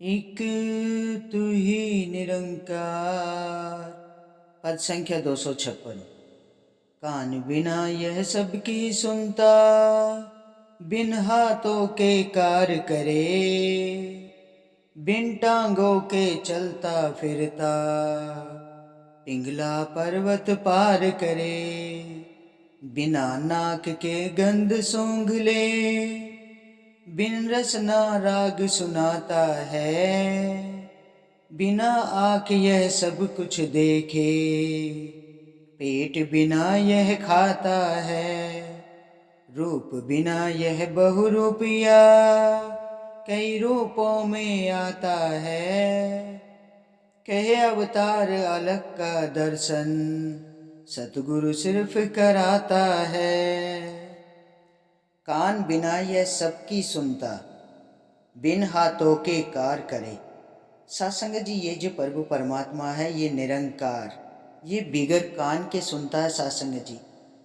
एक तू ही निरंकार। पद संख्या 256। कान बिना यह सबकी सुनता, बिन हाथों के कार करे, बिन टांगों के चलता फिरता, पिंगला पर्वत पार करे, बिना नाक के गंध सूंघ ले, बिन रसना राग सुनाता है, बिना आँख यह सब कुछ देखे, पेट बिना यह खाता है, रूप बिना यह बहुरूपिया, कई रूपों में आता है, कहे अवतार अलग का दर्शन, सतगुरु सिर्फ कराता है। कान बिना यह सबकी सुनता, बिन हाथों के कार करे। सत्संग जी, ये जो प्रभु परमात्मा है ये निरंकार, ये बिगर कान के सुनता है सत्संग जी।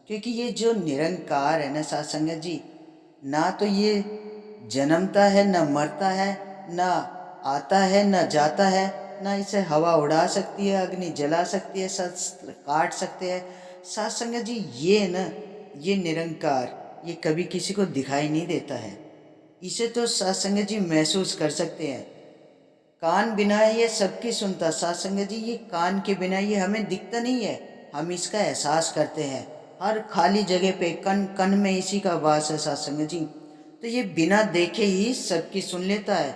क्योंकि ये जो निरंकार है ना सत्संग जी, ना तो ये जन्मता है, ना मरता है, ना आता है, ना जाता है, ना इसे हवा उड़ा सकती है, अग्नि जला सकती है, शस्त्र काट सकते हैं। सत्संग जी ये ना, ये निरंकार, ये कभी किसी को दिखाई नहीं देता है। इसे तो सत्संग जी महसूस कर सकते हैं। कान बिना ये सबकी सुनता। सत्संग जी, ये कान के बिना ये हमें दिखता नहीं है, हम इसका एहसास करते हैं। हर खाली जगह पे कण कण में इसी का वास है सत्संग जी। तो ये बिना देखे ही सबकी सुन लेता है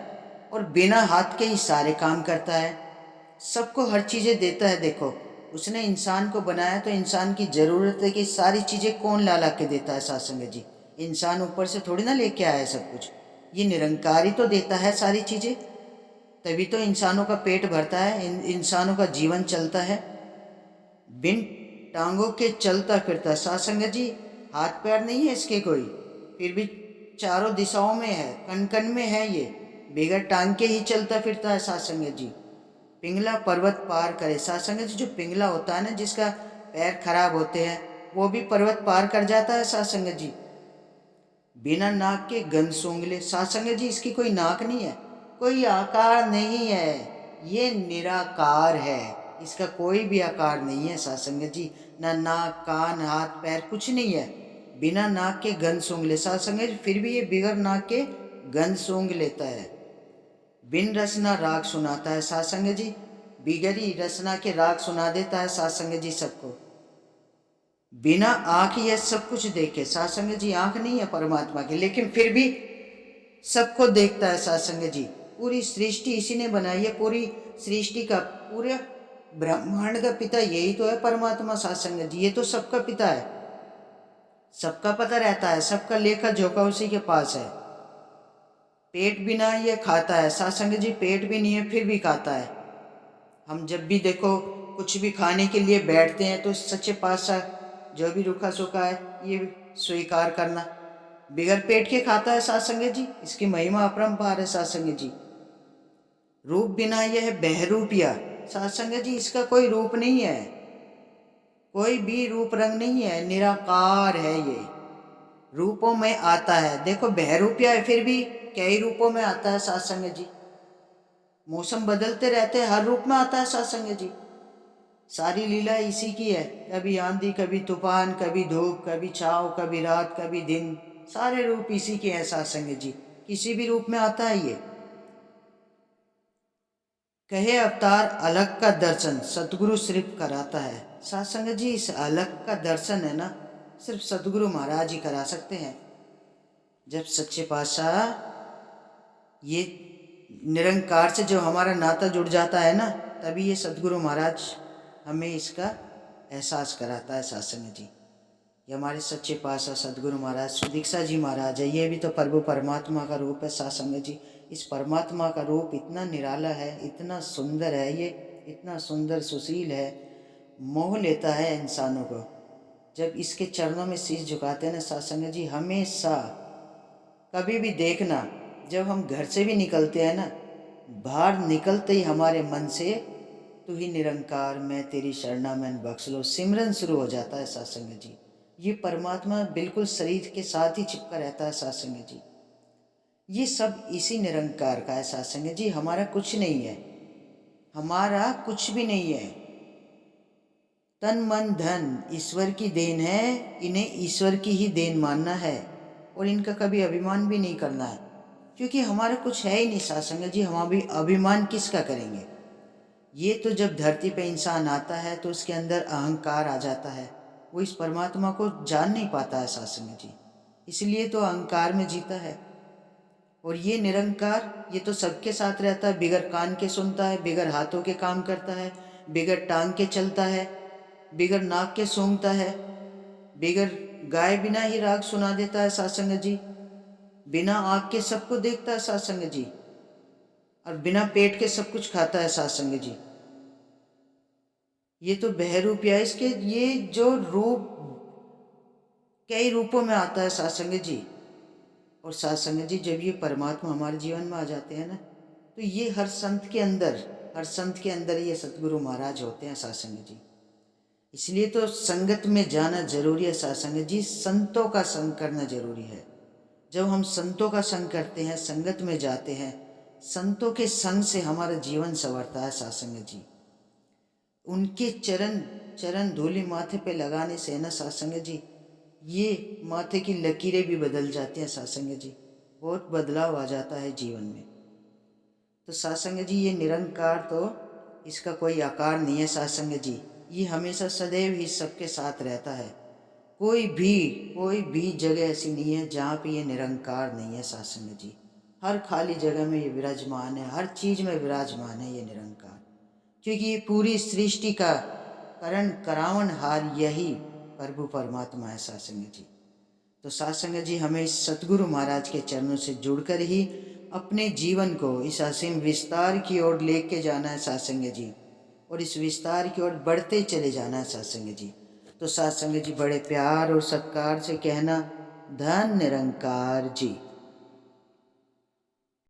और बिना हाथ के ही सारे काम करता है, सबको हर चीज़ें देता है। देखो, उसने इंसान को बनाया तो इंसान की ज़रूरत है कि सारी चीज़ें कौन ला ला के देता है सत्संग जी। इंसान ऊपर से थोड़ी ना लेके आया है सब कुछ, ये निरंकारी तो देता है सारी चीज़ें, तभी तो इंसानों का पेट भरता है, इंसानों का जीवन चलता है। बिन टांगों के चलता फिरता। सत्संग जी, हाथ पैर नहीं है इसके कोई, फिर भी चारों दिशाओं में है, कण कण में है ये, बेगर टांग के ही चलता फिरता है सत्संग जी। पिंगला पर्वत पार करे। सत्संग जी, जो पिंगला होता है ना, जिसका पैर खराब होते हैं, वो भी पर्वत पार कर जाता है सत्संग जी। बिना नाक के गंध सूंघ ले। सत्संग जी, इसकी कोई नाक नहीं है, कोई आकार नहीं है, ये निराकार है, इसका कोई भी आकार नहीं है सत्संग जी। ना नाक, कान, हाथ, पैर, कुछ नहीं है। बिना नाक के गंध सूंघ ले। सत्संग जी, फिर भी ये बिगर नाक के गंध सूंघ लेता है। बिन रसना राग सुनाता है। सत्संग जी, बिगर ही रसना के राग सुना देता है सत्संग जी सबको। बिना आंख ये सब कुछ देखे। सत्संग जी, आंख नहीं है परमात्मा की, लेकिन फिर भी सबको देखता है सत्संग जी। पूरी सृष्टि इसी ने बनाई है, पूरी सृष्टि का, पूरे ब्रह्मांड का पिता यही तो है परमात्मा सत्संग जी। ये तो सबका पिता है, सबका पता रहता है, सबका लेखा जोखा उसी के पास है। पेट बिना ये खाता है सत्संग जी, पेट भी नहीं है फिर भी खाता है। हम जब भी देखो कुछ भी खाने के लिए बैठते हैं तो सच्चे पातशाह जो भी रूखा सूखा है ये स्वीकार करना, बिगर पेट के खाता है सत्संग जी। इसकी महिमा अपरंपार है सत्संग जी। रूप बिना यह बहरूपिया। सत्संग जी, इसका कोई रूप नहीं है, कोई भी रूप रंग नहीं है, निराकार है ये। रूपों में आता है, देखो बहरूपिया है फिर भी कई रूपों में आता है सत्संग जी। मौसम बदलते रहते हैं, हर रूप में आता है सत्संग जी। सारी लीला इसी की है, कभी आंधी, कभी तूफान, कभी धूप, कभी छाँव, कभी रात, कभी दिन, सारे रूप इसी के हैं सत्संग जी। किसी भी रूप में आता है ये। कहे अवतार अलग का दर्शन, सतगुरु सिर्फ कराता है। सत्संग जी, इस अलग का दर्शन है ना, सिर्फ सतगुरु महाराज ही करा सकते हैं। जब सच्चे पातशाह ये निरंकार से जो हमारा नाता जुड़ जाता है ना, तभी ये सतगुरु महाराज हमें इसका एहसास कराता है सत्संग जी। ये हमारे सच्चे पातशाह सतगुरु महाराज सुदीक्षा जी महाराज है, ये भी तो प्रभु परमात्मा का रूप है सत्संग जी। इस परमात्मा का रूप इतना निराला है, इतना सुंदर है, ये इतना सुंदर सुशील है, मोह लेता है इंसानों को। जब इसके चरणों में शीश झुकाते हैं ना सत्संग जी, हमेशा कभी भी देखना, जब हम घर से भी निकलते हैं ना, बाहर निकलते ही हमारे मन से तू ही निरंकार मैं तेरी शरणा मैन बख्श लो सिमरन शुरू हो जाता है सत्संग जी। ये परमात्मा बिल्कुल शरीर के साथ ही चिपका रहता है सत्संग जी। ये सब इसी निरंकार का है सत्संग जी। हमारा कुछ नहीं है, हमारा कुछ भी नहीं है। तन मन धन ईश्वर की देन है, इन्हें ईश्वर की ही देन मानना है और इनका कभी अभिमान भी नहीं करना है, क्योंकि हमारा कुछ है ही नहीं सत्संग जी। हम अभी अभिमान किसका करेंगे? ये तो जब धरती पे इंसान आता है तो उसके अंदर अहंकार आ जाता है, वो इस परमात्मा को जान नहीं पाता है सत्संग जी, इसलिए तो अहंकार में जीता है। और ये निरंकार ये तो सबके साथ रहता है, बिगर कान के सुनता है, बिगर हाथों के काम करता है, बिगर टांग के चलता है, बिगर नाक के सूंघता है, बिगर गाए बिना ही राग सुना देता है सत्संग जी, बिना आँख के सबको देखता है सत्संग जी, और बिना पेट के सब कुछ खाता है सत्संग जी। ये तो बहरूप है। इसके ये जो रूप कई रूपों में आता है सत्संग जी। और सत्संग जी जब ये परमात्मा हमारे जीवन में आ जाते हैं ना, तो ये हर संत के अंदर ये सतगुरु महाराज होते हैं सत्संग जी। इसलिए तो संगत में जाना जरूरी है सत्संग जी, संतों का संग करना जरूरी है। जब हम संतों का संग करते हैं, संगत में जाते हैं, संतों के संग से हमारा जीवन संवरता है सत्संग जी। उनके चरण चरण धूलि माथे पे लगाने से ना सत्संग जी, ये माथे की लकीरें भी बदल जाती हैं सत्संग जी, बहुत बदलाव आ जाता है जीवन में। तो सत्संग जी ये निरंकार तो इसका कोई आकार नहीं है सत्संग जी, ये हमेशा सदैव ही सबके साथ रहता है। कोई भी जगह ऐसी नहीं है जहाँ पे ये निरंकार नहीं है सत्संग जी। हर खाली जगह में ये विराजमान है, हर चीज में विराजमान है ये निरंकार, क्योंकि ये पूरी सृष्टि का करण करावन हार यही प्रभु परमात्मा है सत्संग जी। तो सत्संग जी हमें इस सतगुरु महाराज के चरणों से जुड़कर ही अपने जीवन को इस असीम विस्तार की ओर लेके जाना है सत्संग जी, और इस विस्तार की ओर बढ़ते चले जाना है सत्संग जी। तो सत्संग जी बड़े प्यार और सत्कार से कहना, धन निरंकार जी।